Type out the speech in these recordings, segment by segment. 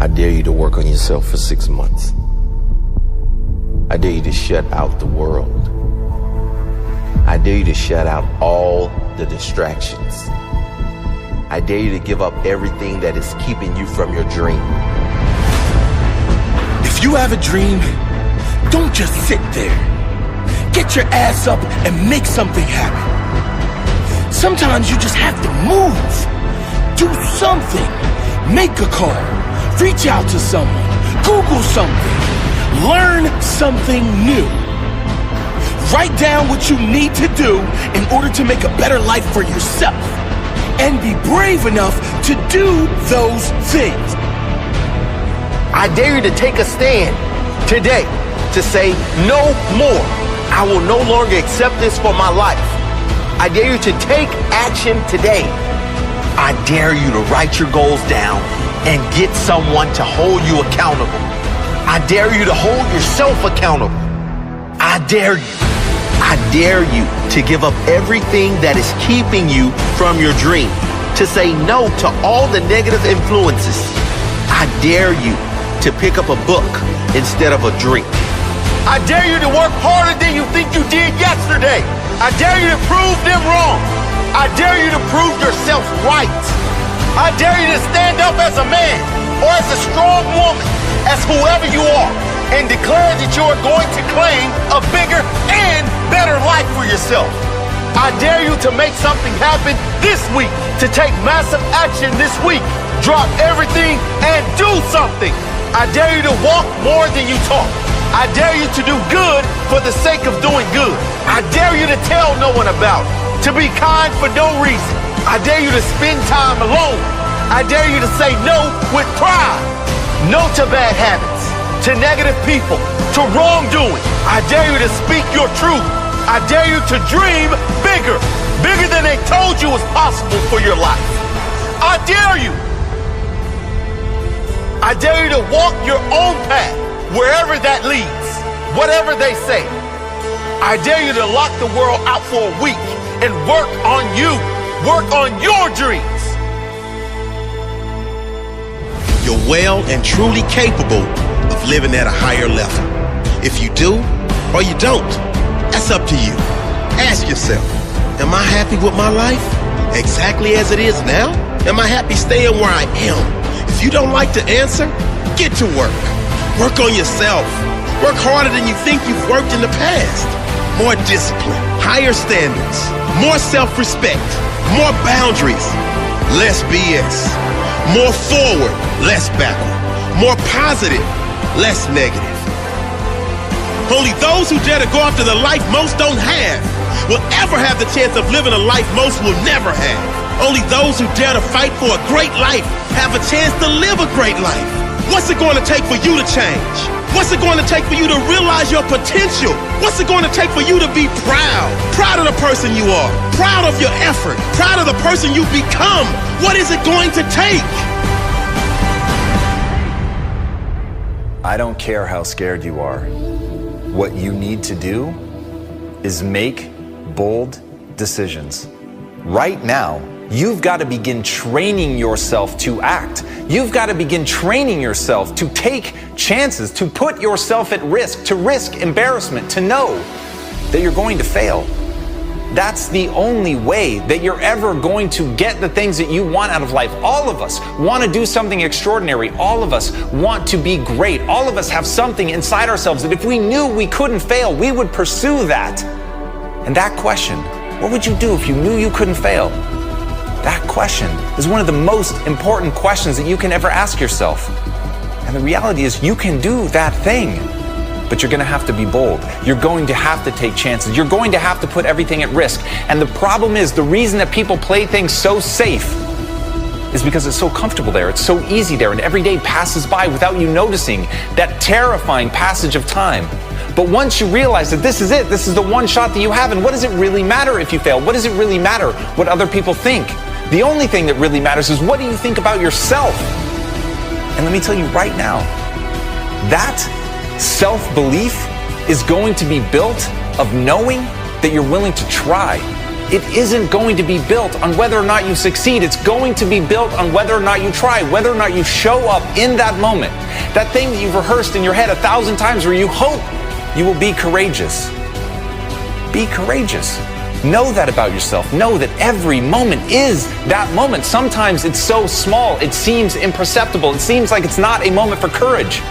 I dare you to work on yourself for 6 months. I dare you to shut out the world. I dare you to shut out all the distractions. I dare you to give up everything that is keeping you from your dream. If you have a dream, don't just sit there. Get your ass up and make something happen. Sometimes you just have to move. Do something. Make a call. Reach out to someone. Google something. Learn something new. Write down what you need to do in order to make a better life for yourself. And be brave enough to do those things. I dare you to take a stand today to say no more. I will no longer accept this for my life. I dare you to take action today. I dare you to write your goals down and get someone to hold you accountable. I dare you to hold yourself accountable. I dare you to give up everything that is keeping you from your dream, to say no to all the negative influences. I dare you to pick up a book instead of a drink. I dare you to work harder than you think you did yesterday. I dare you to prove them wrong. I dare you to prove yourself right. I dare you to stand up as a man or as a strong woman, as whoever you are, and declare that you are going to claim a bigger and better life for yourself. I dare you to make something happen this week, to take massive action this week. Drop everything and do something. I dare you to walk more than you talk. I dare you to do good for the sake of doing good. I dare you to tell no one about it, to be kind for no reason. I dare you to spend time alone. I dare you to say no with pride. No to bad habits, to negative people, to wrongdoing. I dare you to speak your truth. I dare you to dream bigger, bigger than they told you was possible for your life. I dare you. I dare you to walk your own path, wherever that leads, whatever they say. I dare you to lock the world out for a week and work on you, work on your dreams. You're well and truly capable of living at a higher level. If you do or you don't, that's up to you. Ask yourself, am I happy with my life exactly as it is now? Am I happy staying where I am? If you don't like the answer, get to work. Work on yourself. Work harder than you think you've worked in the past. More discipline, higher standards, more self-respect, more boundaries, less BS. More forward, less backward. More positive, less negative. Only those who dare to go after the life most don't have will ever have the chance of living a life most will never have. Only those who dare to fight for a great life have a chance to live a great life. What's it going to take for you to change? What's it going to take for you to realize your potential? What's it going to take for you to be proud? Proud of the person you are. Proud of your effort. Proud of the person you've become. What is it going to take? I don't care how scared you are. What you need to do is make bold decisions. Right now, you've got to begin training yourself to act. You've got to begin training yourself to take chances, to put yourself at risk, to risk embarrassment, to know that you're going to fail. That's the only way that you're ever going to get the things that you want out of life. All of us want to do something extraordinary. All of us want to be great. All of us have something inside ourselves that if we knew we couldn't fail, we would pursue that. And that question, what would you do if you knew you couldn't fail? That question is one of the most important questions that you can ever ask yourself. And the reality is you can do that thing, but you're going to have to be bold. You're going to have to take chances. You're going to have to put everything at risk. And the problem is, the reason that people play things so safe is because it's so comfortable there. It's so easy there. And every day passes by without you noticing that terrifying passage of time. But once you realize that this is it, this is the one shot that you have, and what does it really matter if you fail? What does it really matter what other people think? The only thing that really matters is, what do you think about yourself? And let me tell you right now, that self-belief is going to be built of knowing that you're willing to try. it isn't going to be built on whether or not you succeed. It's going to be built on whether or not you try, whether or not you show up in that moment. That thing that you've rehearsed in your head 1,000 times where you hope you will be courageous. Be courageous. Know that about yourself. Know that every moment is that moment. Sometimes it's so small, it seems imperceptible. It seems like it's not a moment for courage.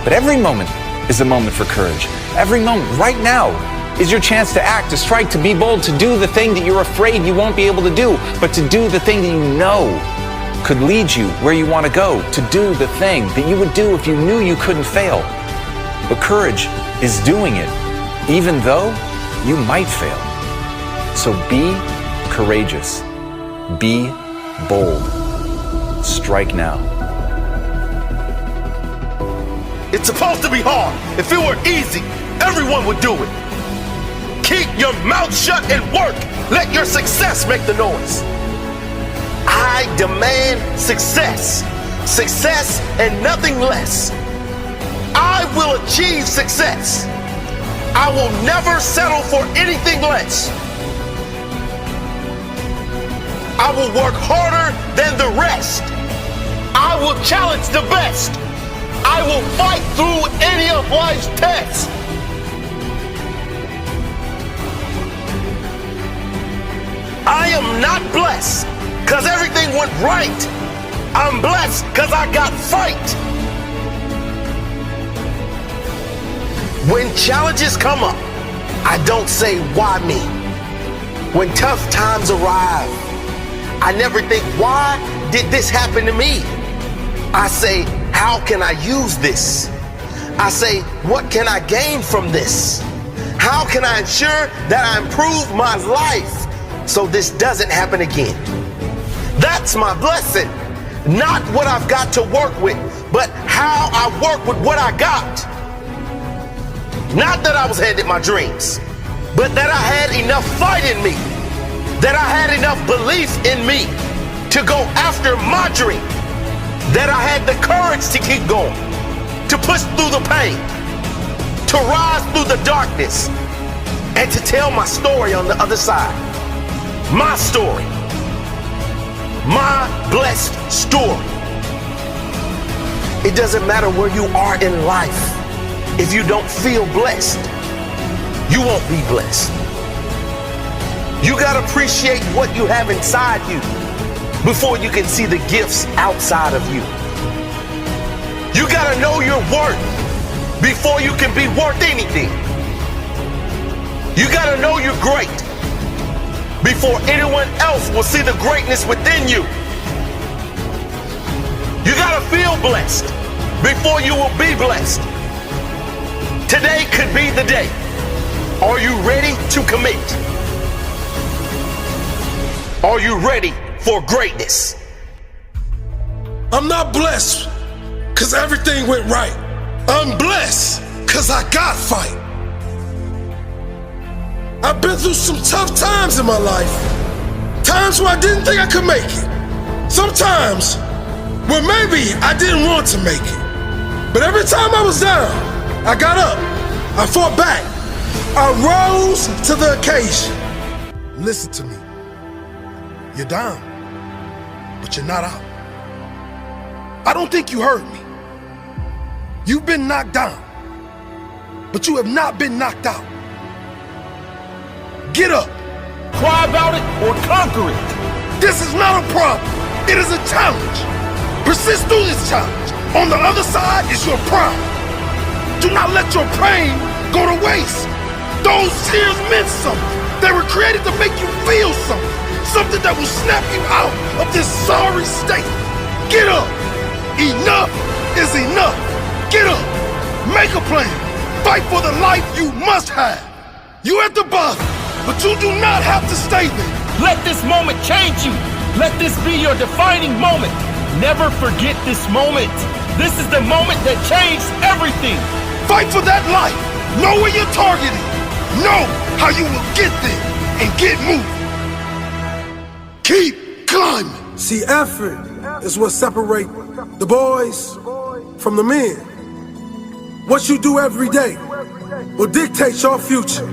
But every moment is a moment for courage. Every moment, right now, is your chance to act, to strike, to be bold, to do the thing that you're afraid you won't be able to do, but to do the thing that you know could lead you where you want to go, to do the thing that you would do if you knew you couldn't fail. But courage is doing it, even though you might fail. So be courageous. Be bold. Strike now. It's supposed to be hard. If it were easy, everyone would do it. Keep your mouth shut and work. Let your success make the noise. I demand success. Success and nothing less. I will achieve success. I will never settle for anything less. I will work harder than the rest. I will challenge the best. I will fight through any of life's tests. I am not blessed because everything went right. I'm blessed because I got fight. When challenges come up, I don't say, why me? When tough times arrive, I never think, why did this happen to me? I say, how can I use this? I say, what can I gain from this? How can I ensure that I improve my life so this doesn't happen again? That's my blessing. Not what I've got to work with, but how I work with what I got. Not that I was headed my dreams, but that I had enough fight in me, that I had enough belief in me to go after my dream, that I had the courage to keep going, to push through the pain, to rise through the darkness, and to tell my story on the other side. My story. My blessed story. It doesn't matter where you are in life. If you don't feel blessed, you won't be blessed. You gotta appreciate what you have inside you before you can see the gifts outside of you. You gotta know your worth before you can be worth anything. You gotta know you're great before anyone else will see the greatness within you. You gotta feel blessed before you will be blessed. Today could be the day. Are you ready to commit? Are you ready for greatness? I'm not blessed because everything went right. I'm blessed because I got fight. I've been through some tough times in my life. Times where I didn't think I could make it. Sometimes where maybe I didn't want to make it. But every time I was down, I got up. I fought back. I rose to the occasion. Listen to me. You're down, but you're not out. I don't think you heard me. You've been knocked down, but you have not been knocked out. Get up. Cry about it or conquer it. This is not a problem. It is a challenge. Persist through this challenge. On the other side is your pride. Do not let your pain go to waste. Those tears meant something. They were created to make you feel something. Something that will snap you out of this sorry state. Get up. Enough is enough. Get up. Make a plan. Fight for the life you must have. You at the bottom, but you do not have to stay there. Let this moment change you. Let this be your defining moment. Never forget this moment. This is the moment that changed everything. Fight for that life. Know where you're targeting. Know how you will get there and get moving. Keep climbing. See, effort is what separates the boys from the men. What you do every day will dictate your future.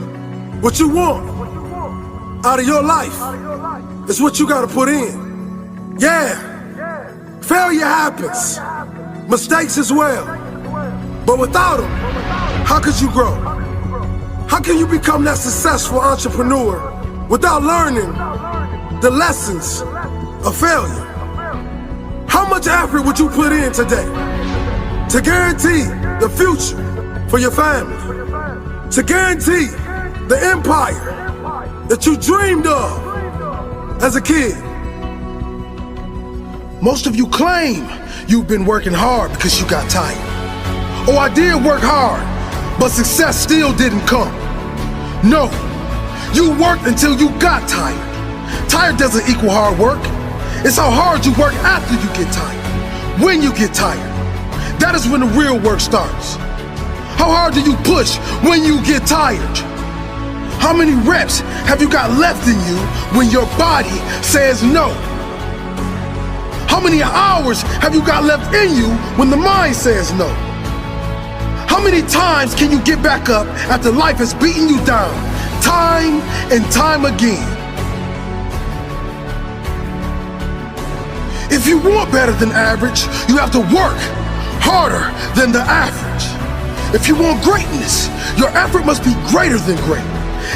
What you want out of your life is what you gotta put in. Yeah, failure happens, mistakes as well. But without them, how could you grow? How can you become that successful entrepreneur without learning the lessons of failure? How much effort would you put in today to guarantee the future for your family? To guarantee the empire that you dreamed of as a kid? Most of you claim you've been working hard because you got tired. Oh, I did work hard, but success still didn't come. No, you worked until you got tired. Tired doesn't equal hard work. It's how hard you work after you get tired. When you get tired, that is when the real work starts. How hard do you push when you get tired? How many reps have you got left in you when your body says no? How many hours have you got left in you when the mind says no? How many times can you get back up after life has beaten you down, time and time again? If you want better than average, you have to work harder than the average. If you want greatness, your effort must be greater than great.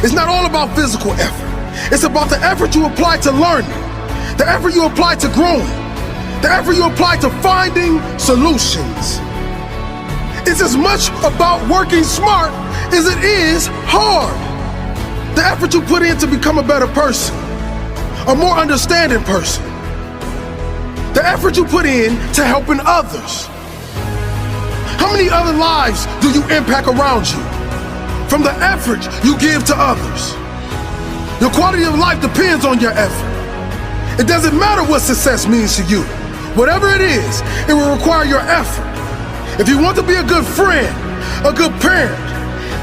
It's not all about physical effort. It's about the effort you apply to learning, the effort you apply to growing, the effort you apply to finding solutions. It's as much about working smart as it is hard. The effort you put in to become a better person, a more understanding person. The effort you put in to helping others. How many other lives do you impact around you from the effort you give to others? Your quality of life depends on your effort. It doesn't matter what success means to you. Whatever it is, it will require your effort. If you want to be a good friend, a good parent,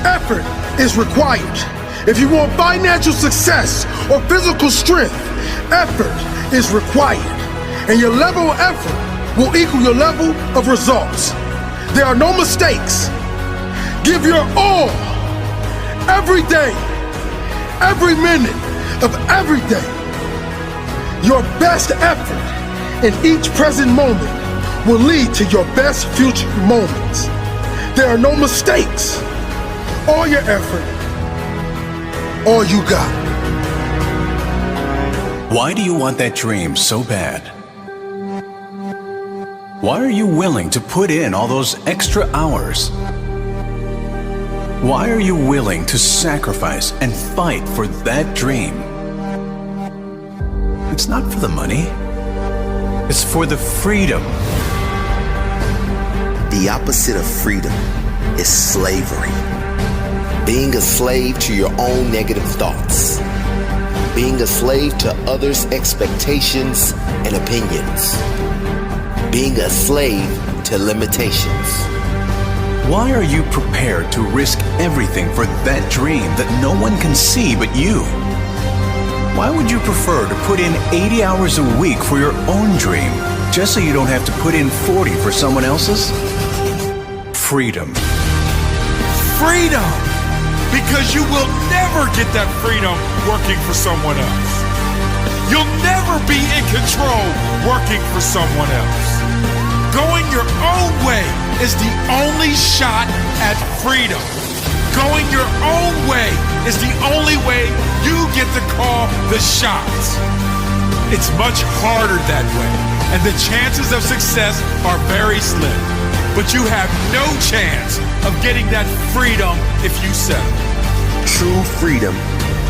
effort is required. If you want financial success or physical strength, effort is required. And your level of effort will equal your level of results. There are no mistakes. Give your all, every day, every minute of every day. Your best effort in each present moment will lead to your best future moments. There are no mistakes. All your effort, all you got. Why do you want that dream so bad? Why are you willing to put in all those extra hours? Why are you willing to sacrifice and fight for that dream? It's not for the money. It's for the freedom. The opposite of freedom is slavery. Being a slave to your own negative thoughts. Being a slave to others' expectations and opinions. Being a slave to limitations. Why are you prepared to risk everything for that dream that no one can see but you? Why would you prefer to put in 80 hours a week for your own dream just so you don't have to put in 40 for someone else's? Freedom. Freedom! Because you will never get that freedom working for someone else. You'll never be in control working for someone else. Going your own way is the only shot at freedom. Going your own way is the only way you get to call the shots. It's much harder that way, and the chances of success are very slim. But you have no chance of getting that freedom if you settle. True freedom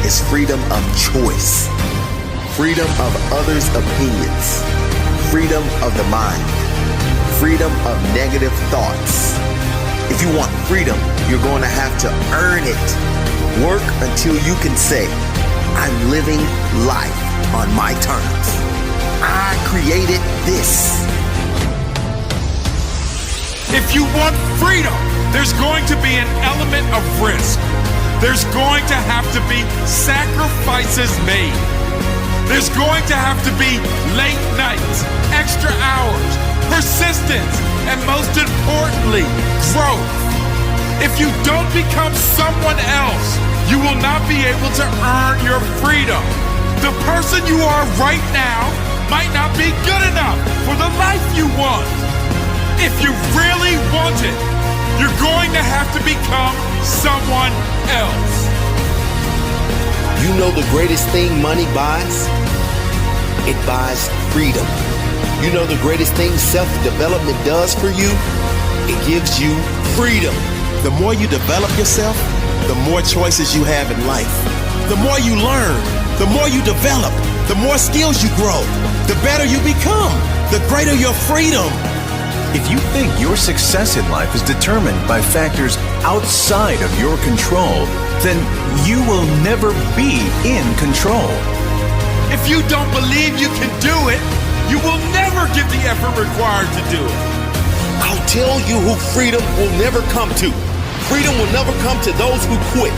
is freedom of choice. Freedom of others' opinions. Freedom of the mind. Freedom of negative thoughts. If you want freedom, you're going to have to earn it. Work until you can say, I'm living life on my terms. I created this. If you want freedom, there's going to be an element of risk. There's going to have to be sacrifices made. There's going to have to be late nights, extra hours, persistence, and most importantly, growth. If you don't become someone else, you will not be able to earn your freedom. The person you are right now might not be good enough for the life you want. If you really want it, you're going to have to become someone else. You know the greatest thing money buys? It buys freedom. You know the greatest thing self-development does for you? It gives you freedom. The more you develop yourself, the more choices you have in life. The more you learn, the more you develop, the more skills you grow, the better you become, the greater your freedom. If you think your success in life is determined by factors outside of your control, then you will never be in control. If you don't believe you can do it, you will never give the effort required to do it. I'll tell you who freedom will never come to. Freedom will never come to those who quit.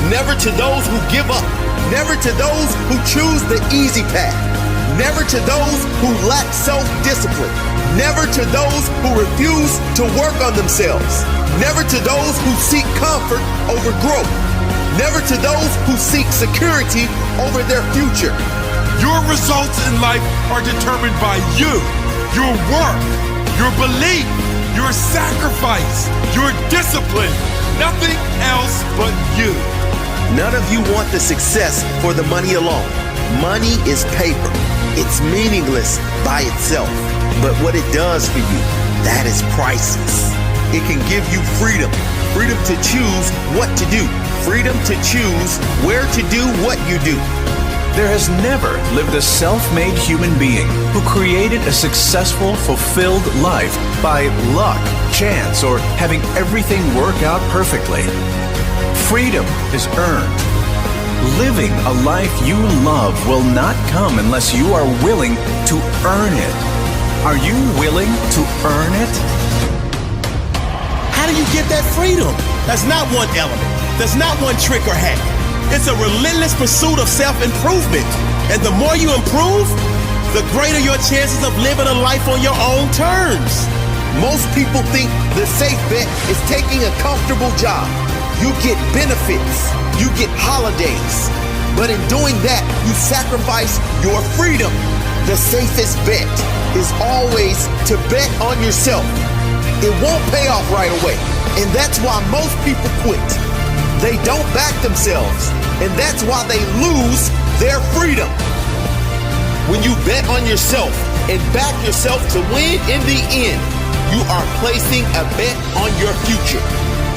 Never to those who give up. Never to those who choose the easy path. Never to those who lack self-discipline. Never to those who refuse to work on themselves. Never to those who seek comfort over growth. Never to those who seek security over their future. Your results in life are determined by you, your work, your belief, your sacrifice, your discipline, nothing else but you. None of you want the success for the money alone. Money is paper. It's meaningless by itself. But what it does for you, that is priceless. It can give you freedom. Freedom to choose what to do. Freedom to choose where to do what you do. There has never lived a self-made human being who created a successful, fulfilled life by luck, chance, or having everything work out perfectly. Freedom is earned. Living a life you love will not come unless you are willing to earn it. Are you willing to earn it? How do you get that freedom? That's not one element. That's not one trick or hack. It's a relentless pursuit of self-improvement. And the more you improve, the greater your chances of living a life on your own terms. Most people think the safe bet is taking a comfortable job. You get benefits. You get holidays. But in doing that, you sacrifice your freedom. The safest bet is always to bet on yourself. It won't pay off right away. And that's why most people quit. They don't back themselves. And that's why they lose their freedom. When you bet on yourself and back yourself to win in the end, you are placing a bet on your future.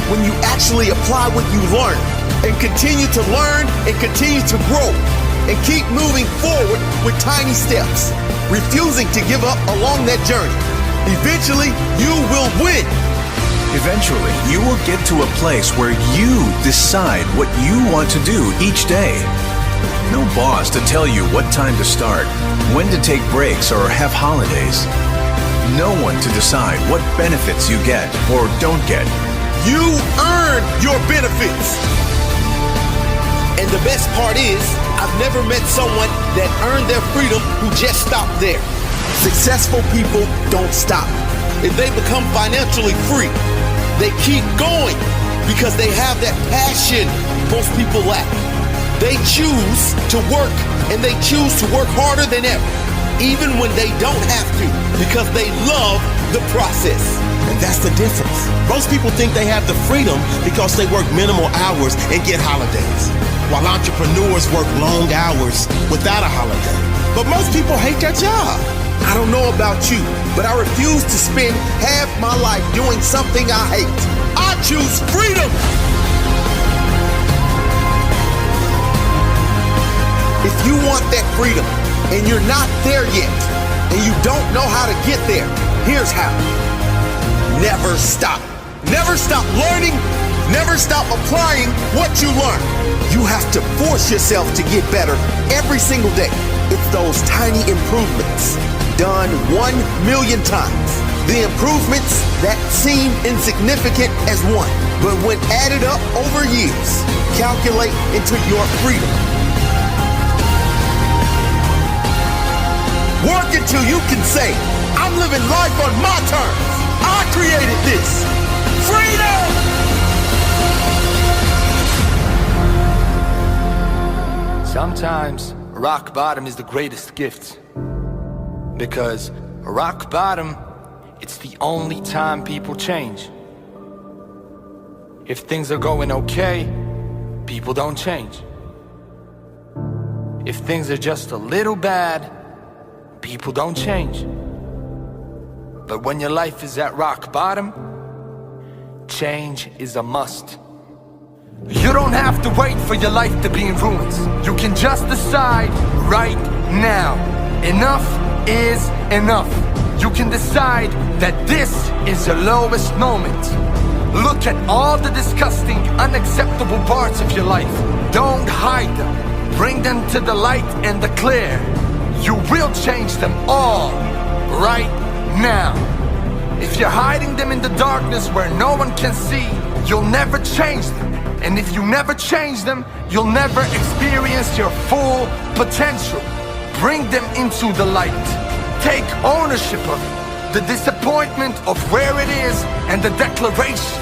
When you actually apply what you learn and continue to learn and continue to grow and keep moving forward with tiny steps, refusing to give up along that journey, eventually you will win. Eventually, you will get to a place where you decide what you want to do each day. No boss to tell you what time to start, when to take breaks or have holidays. No one to decide what benefits you get or don't get. You earn your benefits. And the best part is, I've never met someone that earned their freedom who just stopped there. Successful people don't stop. If they become financially free, they keep going because they have that passion most people lack. They choose to work, and they choose to work harder than ever, even when they don't have to, because they love the process. And that's the difference. Most people think they have the freedom because they work minimal hours and get holidays, while entrepreneurs work long hours without a holiday. But most people hate their job. I don't know about you, but I refuse to spend half my life doing something I hate. I choose freedom. If you want that freedom and you're not there yet and you don't know how to get there, here's how. Never stop. Never stop learning. Never stop applying what you learn. You have to force yourself to get better every single day. It's those tiny improvements done 1,000,000 times. The improvements that seem insignificant as one, but when added up over years, calculate into your freedom. Work until you can say, I'm living life on my terms. I created this. Freedom! sometimes rock bottom is the greatest gift. Because rock bottom, it's the only time people change. If things are going okay, people don't change. If things are just a little bad, people don't change. But when your life is at rock bottom, change is a must. You don't have to wait for your life to be in ruins. You can just decide right now. Enough is enough. You can decide that this is your lowest moment. Look at all the disgusting, unacceptable parts of your life. Don't hide them. Bring them to the light and the clear. You will change them all right now. If you're hiding them in the darkness where no one can see, you'll never change them. And if you never change them, you'll never experience your full potential. Bring them into the light. Take ownership of it. The disappointment of where it is and the declaration